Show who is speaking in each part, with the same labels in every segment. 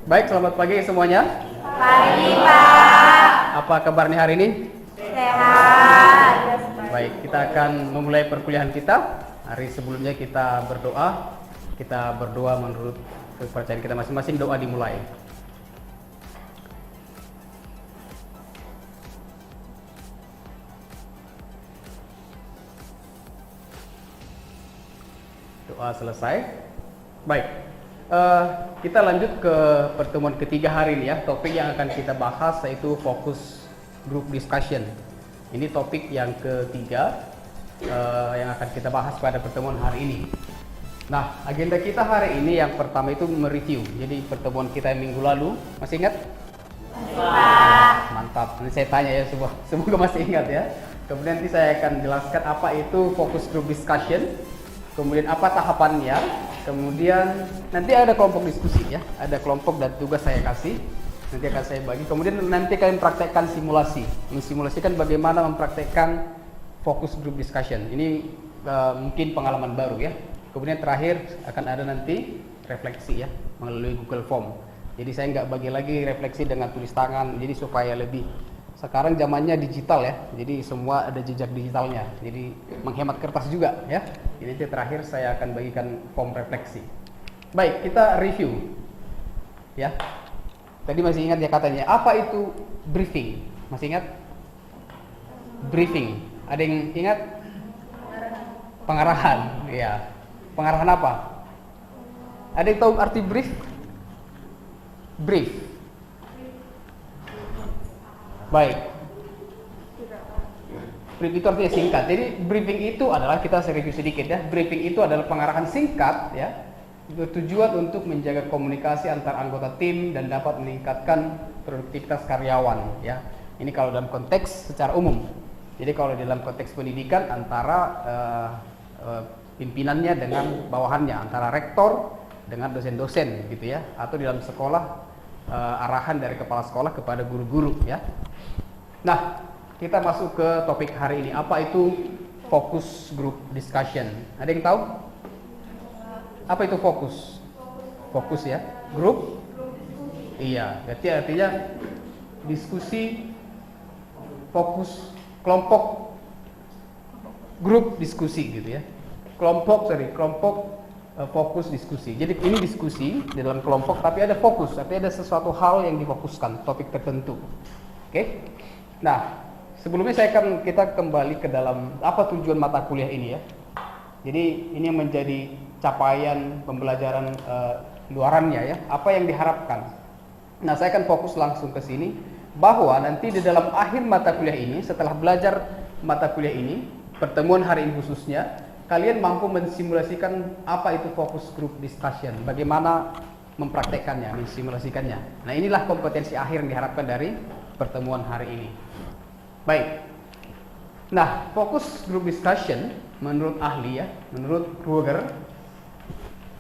Speaker 1: Baik, selamat pagi semuanya.
Speaker 2: Pagi, Pak.
Speaker 1: Apa kabarnya hari ini?
Speaker 2: Sehat.
Speaker 1: Baik, kita akan memulai perkuliahan kita. Hari sebelumnya kita berdoa. Kita berdoa menurut kepercayaan kita masing-masing, doa dimulai. Doa selesai. Baik, kita lanjut ke pertemuan ketiga hari ini ya. Topik yang akan kita bahas yaitu fokus group discussion. Ini topik yang ketiga yang akan kita bahas pada pertemuan hari ini. Nah, agenda kita hari ini yang pertama itu mereview. Jadi pertemuan kita yang minggu lalu, masih ingat? Mantap. Ini saya tanya ya, semoga masih ingat ya. Kemudian nanti saya akan jelaskan apa itu fokus group discussion, kemudian apa tahapannya, kemudian nanti ada kelompok diskusi ya, ada kelompok dan tugas saya kasih, nanti akan saya bagi. Kemudian nanti kalian praktekkan simulasi, mensimulasikan bagaimana mempraktekkan fokus group discussion. Ini mungkin pengalaman baru ya. Kemudian terakhir akan ada nanti refleksi ya melalui Google Form. Jadi saya nggak bagi lagi refleksi dengan tulis tangan, jadi supaya lebih, sekarang zamannya digital ya, jadi semua ada jejak digitalnya, jadi menghemat kertas juga ya. Jadi terakhir saya akan bagikan form refleksi. Baik, kita review ya. Tadi masih ingat ya katanya, apa itu briefing? Masih ingat? Briefing, ada yang ingat? Pengarahan, ya. Pengarahan apa? Ada yang tahu arti brief? Brief. Baik. Brief itu artinya singkat. Jadi briefing itu adalah, kita review sedikit ya. Briefing itu adalah pengarahan singkat ya, bertujuan untuk menjaga komunikasi antar anggota tim dan dapat meningkatkan produktivitas karyawan ya. Ini kalau dalam konteks secara umum. Jadi kalau dalam konteks pendidikan antara pimpinannya dengan bawahannya, antara rektor dengan dosen-dosen gitu ya, atau di dalam sekolah arahan dari kepala sekolah kepada guru-guru ya. Nah, kita masuk ke topik hari ini. Apa itu focus group discussion? Ada yang tahu? Apa itu fokus? Fokus ya, grup? Iya, berarti artinya diskusi, fokus, kelompok, grup diskusi gitu ya. Kelompok fokus diskusi. Jadi ini diskusi di dalam kelompok, tapi ada fokus, artinya ada sesuatu hal yang difokuskan, topik tertentu. Oke? Nah, sebelumnya kita kembali ke dalam apa tujuan mata kuliah ini ya. Jadi ini menjadi capaian pembelajaran luarannya ya. Apa yang diharapkan? Nah, saya akan fokus langsung ke sini bahwa nanti di dalam akhir mata kuliah ini, setelah belajar mata kuliah ini, pertemuan hari ini khususnya, kalian mampu mensimulasikan apa itu fokus group discussion, bagaimana mempraktekannya, mensimulasikannya. Nah, inilah kompetensi akhir yang diharapkan dari pertemuan hari ini. Baik. Nah, fokus group discussion menurut ahli ya, menurut Kruger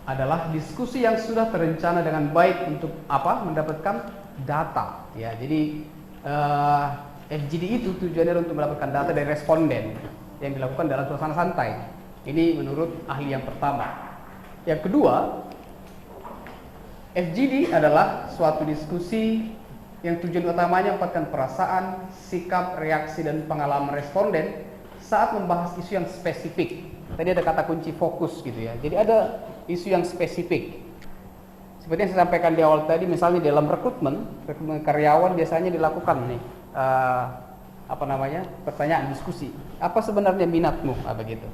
Speaker 1: adalah diskusi yang sudah terencana dengan baik untuk apa? Mendapatkan data ya. Jadi FGD itu tujuannya untuk mendapatkan data dari responden yang dilakukan dalam suasana santai. Ini menurut ahli yang pertama. Yang kedua, FGD adalah suatu diskusi yang tujuan utamanya mendapatkan perasaan, sikap, reaksi, dan pengalaman responden saat membahas isu yang spesifik. Tadi ada kata kunci fokus gitu ya. Jadi ada isu yang spesifik. Seperti yang saya sampaikan di awal tadi, misalnya dalam rekrutmen karyawan biasanya dilakukan nih pertanyaan diskusi. Apa sebenarnya minatmu? Begitu.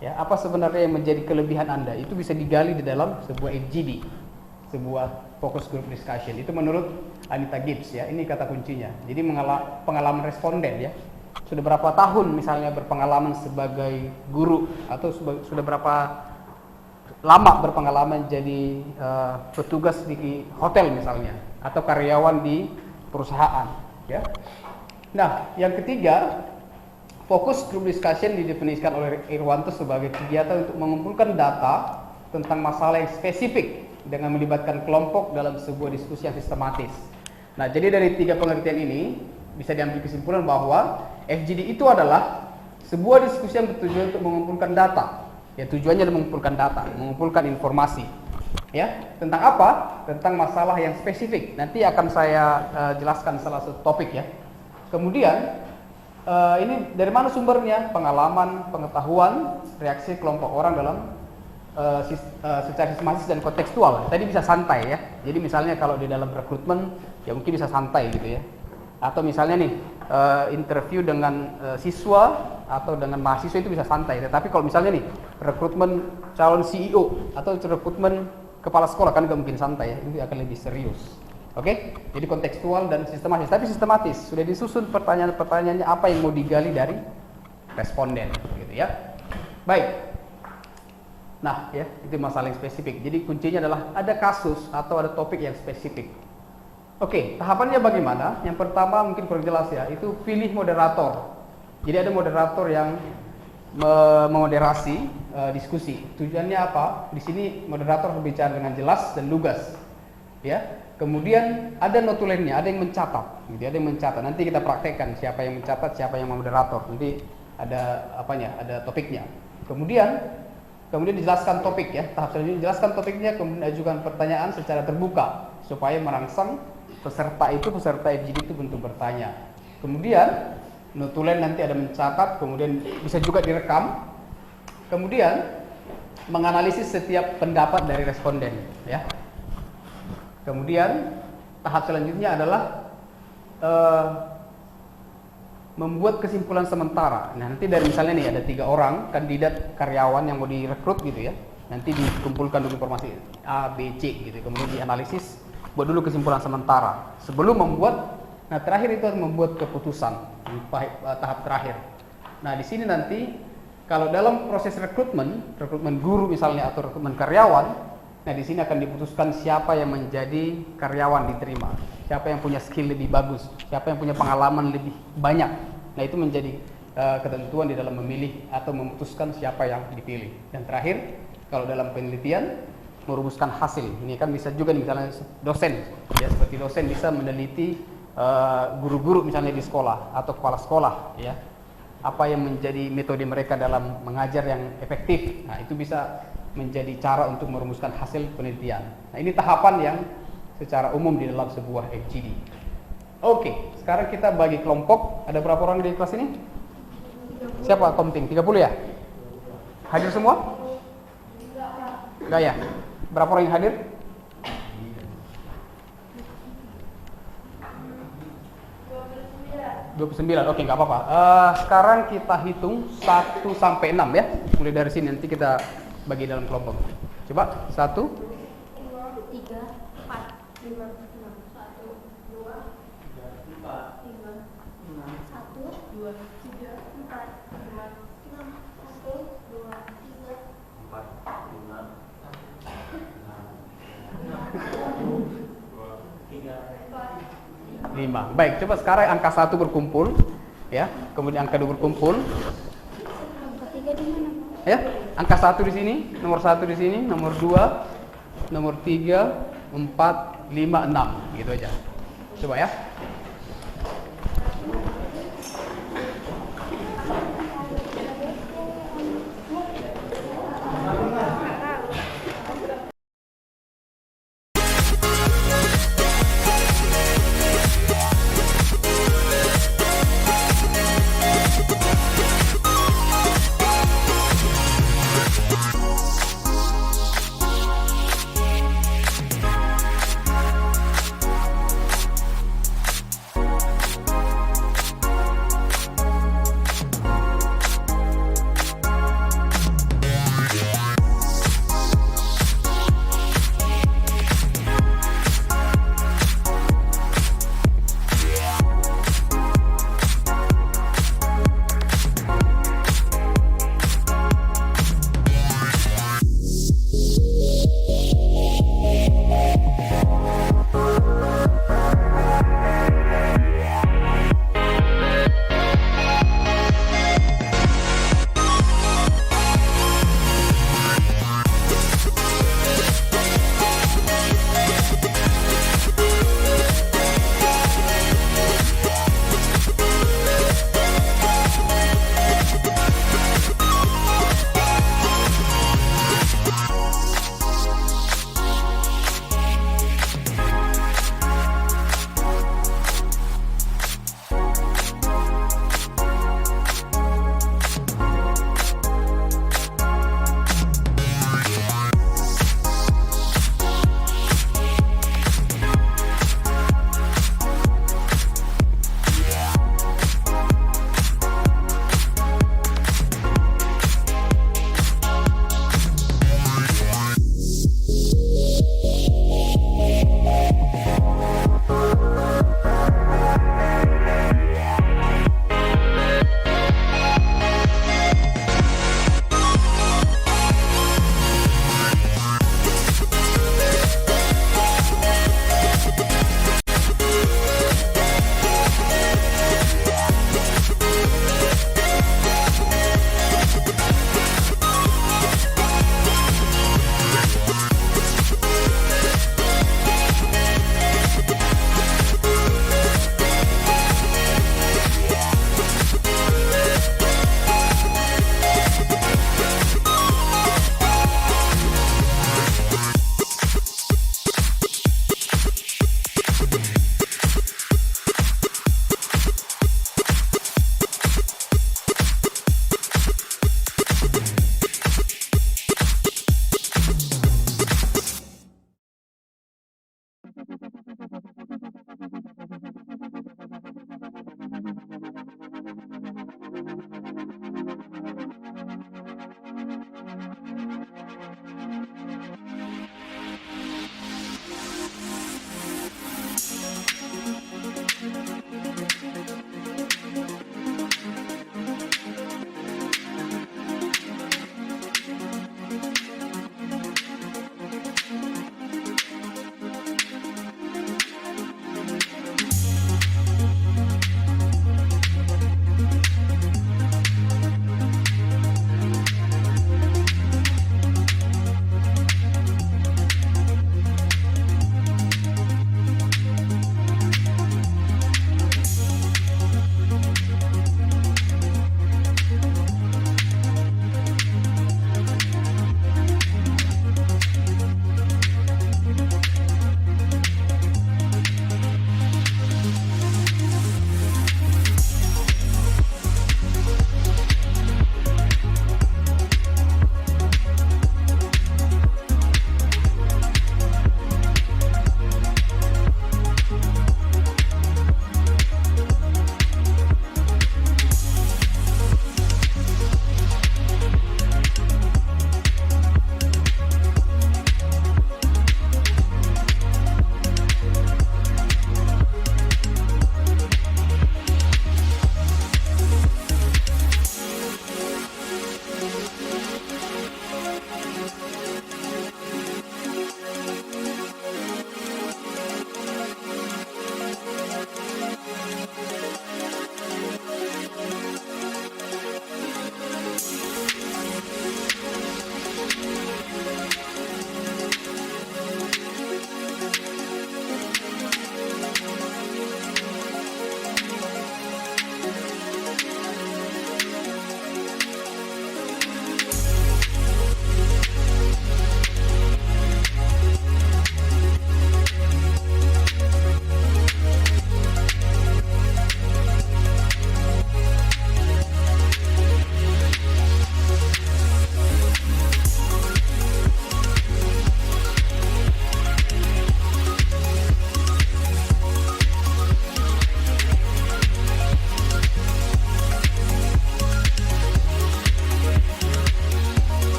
Speaker 1: Ya, apa sebenarnya yang menjadi kelebihan Anda? Itu bisa digali di dalam sebuah FGD, sebuah focus group discussion. Itu menurut Anita Gibbs ya. Ini kata kuncinya. Jadi pengalaman responden ya. Sudah berapa tahun misalnya berpengalaman sebagai guru, atau sudah berapa lama berpengalaman jadi petugas di hotel misalnya, atau karyawan di perusahaan ya. Nah, yang ketiga, fokus group discussion didefinisikan oleh Irwanto sebagai kegiatan untuk mengumpulkan data tentang masalah yang spesifik dengan melibatkan kelompok dalam sebuah diskusi yang sistematis. Nah, jadi dari tiga pengertian ini bisa diambil kesimpulan bahwa FGD itu adalah sebuah diskusi yang bertujuan untuk mengumpulkan data. Ya, tujuannya adalah mengumpulkan data, mengumpulkan informasi. Ya, tentang apa? Tentang masalah yang spesifik. Nanti akan saya jelaskan salah satu topik ya. Kemudian ini dari mana sumbernya? Pengalaman, pengetahuan, reaksi kelompok orang dalam secara sistematis dan kontekstual. Tadi bisa santai ya. Jadi misalnya kalau di dalam rekrutmen ya mungkin bisa santai gitu ya. Atau misalnya nih interview dengan siswa atau dengan mahasiswa itu bisa santai. Tetapi kalau misalnya nih rekrutmen calon CEO atau rekrutmen kepala sekolah kan nggak mungkin santai ya. Ini akan lebih serius. Oke? Jadi kontekstual dan sistematis. Tapi sistematis sudah disusun pertanyaan-pertanyaannya apa yang mau digali dari responden gitu ya. Baik. Nah, ya, itu masalah yang spesifik. Jadi kuncinya adalah ada kasus atau ada topik yang spesifik. Oke, tahapannya bagaimana? Yang pertama mungkin kurang jelas ya, itu pilih moderator. Jadi ada moderator yang memoderasi diskusi. Tujuannya apa? Di sini moderator berbicara dengan jelas dan lugas. Ya. Kemudian ada notulennya, ada yang mencatat. Gitu, ada yang mencatat. Nanti kita praktekkan siapa yang mencatat, siapa yang memoderator. Nanti ada apanya? Ada topiknya. Kemudian dijelaskan topik ya. Tahap selanjutnya dijelaskan topiknya, kemudian ajukan pertanyaan secara terbuka supaya merangsang peserta FGD itu untuk bertanya. Kemudian notulen nanti ada mencatat, kemudian bisa juga direkam. Kemudian menganalisis setiap pendapat dari responden ya. Kemudian tahap selanjutnya adalah membuat kesimpulan sementara. Nah, nanti dari misalnya nih ada 3 orang kandidat karyawan yang mau direkrut gitu ya. Nanti dikumpulkan dulu informasi A, B, C gitu. Kemudian dianalisis, buat dulu kesimpulan sementara sebelum membuat. Nah, terakhir itu membuat keputusan tahap terakhir. Nah, di sini nanti kalau dalam proses rekrutmen guru misalnya atau rekrutmen karyawan, nah di sini akan diputuskan siapa yang menjadi karyawan diterima, siapa yang punya skill lebih bagus, siapa yang punya pengalaman lebih banyak. Nah, itu menjadi ketentuan di dalam memilih atau memutuskan siapa yang dipilih. Dan terakhir, kalau dalam penelitian merumuskan hasil. Ini kan bisa juga nih, misalnya dosen, ya seperti dosen bisa meneliti guru-guru misalnya di sekolah atau kepala sekolah, ya apa yang menjadi metode mereka dalam mengajar yang efektif. Nah, itu bisa menjadi cara untuk merumuskan hasil penelitian. Nah, ini tahapan yang secara umum di dalam sebuah FGD. Oke, sekarang kita bagi kelompok. Ada berapa orang di kelas ini? Siapa komting? 30 ya? Hadir semua? Enggak ya? Berapa orang yang hadir? 29. Oke, nggak apa-apa. Sekarang kita hitung 1 sampai 6 ya. Mulai dari sini, nanti kita bagi dalam kelompok. Coba 1,
Speaker 2: 2, 3, 4, 5, 6, 1, 2, 3, 4, 1, 2, 3, 4, 5, 6, 1, 2, 3, 4,
Speaker 1: 5. Baik, coba sekarang angka 1 berkumpul ya. Kemudian angka 2 berkumpul.
Speaker 2: Angka 3 di mana?
Speaker 1: Ya, angka 1 di sini, nomor 1 di sini, nomor 2, nomor 3, 4, 5, 6. Gitu aja. Coba ya.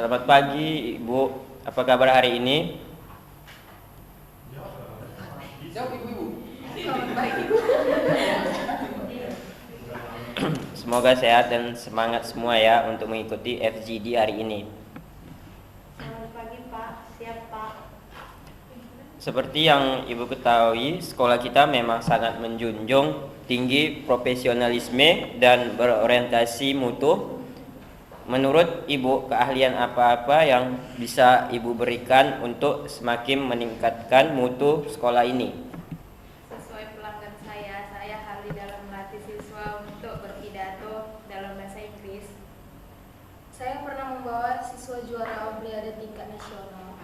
Speaker 3: Selamat pagi, Ibu. Apa kabar hari ini?
Speaker 1: Jawab ibu-ibu.
Speaker 2: Selamat pagi, Bu.
Speaker 3: Semoga sehat dan semangat semua ya untuk mengikuti FGD hari ini.
Speaker 2: Selamat pagi, Pak. Siap, Pak.
Speaker 3: Seperti yang Ibu ketahui, sekolah kita memang sangat menjunjung tinggi profesionalisme dan berorientasi mutu. Menurut Ibu, keahlian apa-apa yang bisa Ibu berikan untuk semakin meningkatkan mutu sekolah ini?
Speaker 4: Sesuai pelanggan saya ahli dalam melatih siswa untuk berpidato dalam bahasa Inggris.
Speaker 2: Saya pernah membawa siswa juara olimpiade tingkat nasional.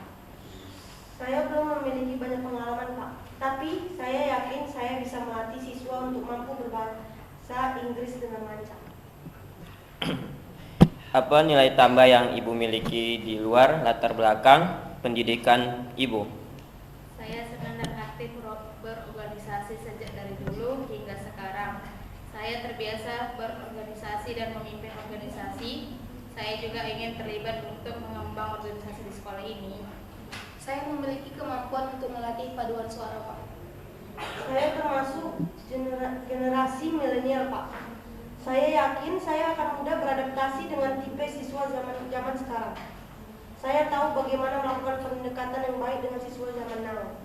Speaker 5: Saya belum memiliki banyak pengalaman, Pak. Tapi saya yakin saya bisa melatih siswa untuk mampu berbahasa Inggris dengan lancar.
Speaker 3: Apa nilai tambah yang Ibu miliki di luar latar belakang pendidikan Ibu?
Speaker 4: Saya senang dan aktif berorganisasi sejak dari dulu hingga sekarang. Saya terbiasa berorganisasi dan memimpin organisasi. Saya juga ingin terlibat untuk mengembang organisasi di sekolah ini.
Speaker 2: Saya memiliki kemampuan untuk melatih paduan suara, Pak.
Speaker 5: Saya termasuk generasi milenial, Pak. Saya yakin saya akan mudah beradaptasi dengan tipe siswa zaman sekarang. Saya tahu bagaimana melakukan pendekatan yang baik dengan siswa zaman now.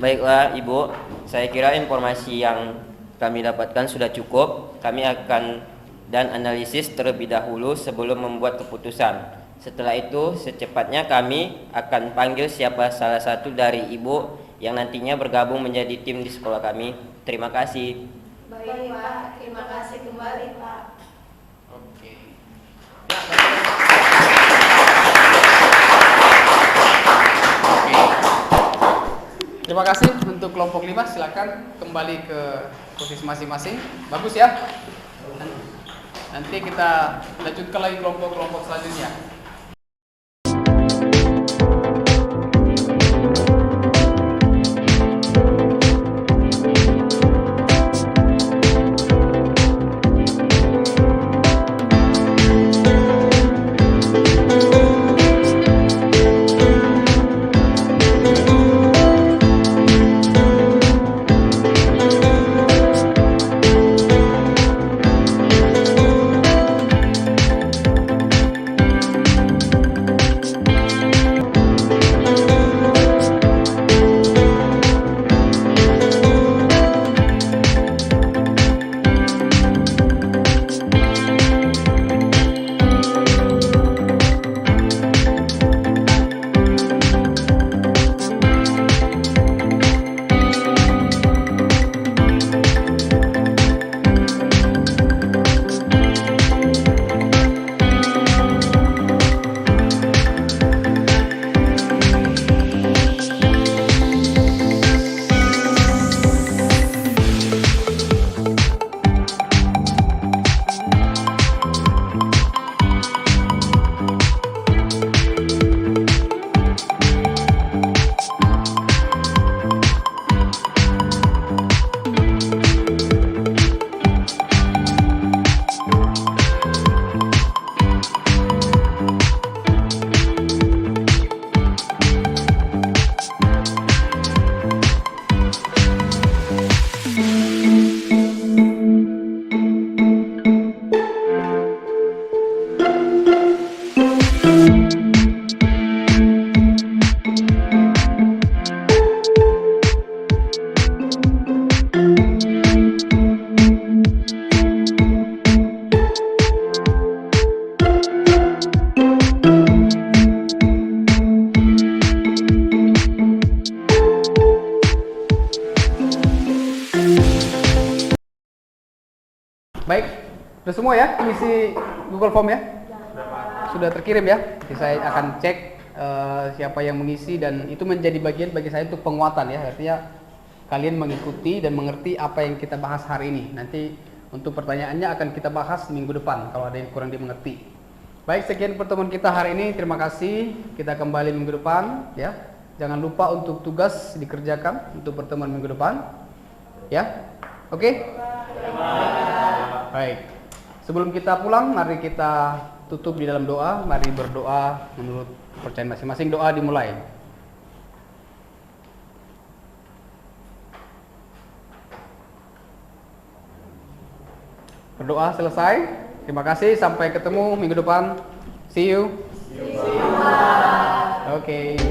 Speaker 3: Baiklah Ibu, saya kira informasi yang kami dapatkan sudah cukup. Kami akan dan analisis terlebih dahulu sebelum membuat keputusan. Setelah itu secepatnya kami akan panggil siapa salah satu dari Ibu yang nantinya bergabung menjadi tim di sekolah kami. Terima kasih.
Speaker 4: Baik, Pak. Terima kasih kembali, Pak.
Speaker 1: Oke. Terima kasih untuk kelompok 5. Silakan kembali ke posisi masing-masing. Bagus ya. Nanti kita lanjutkan lagi kelompok-kelompok selanjutnya. Baik, sudah semua ya isi Google Form ya? Sudah terkirim ya? Jadi saya akan cek siapa yang mengisi dan itu menjadi bagian bagi saya untuk penguatan ya. Artinya kalian mengikuti dan mengerti apa yang kita bahas hari ini. Nanti untuk pertanyaannya akan kita bahas minggu depan kalau ada yang kurang dimengerti. Baik, sekian pertemuan kita hari ini. Terima kasih. Kita kembali minggu depan ya. Jangan lupa untuk tugas dikerjakan untuk pertemuan minggu depan. Ya. Oke? Baik. Sebelum kita pulang, mari kita tutup di dalam doa. Mari berdoa menurut kepercayaan masing-masing. Doa dimulai. Berdoa selesai. Terima kasih. Sampai ketemu minggu depan. See you. Oke.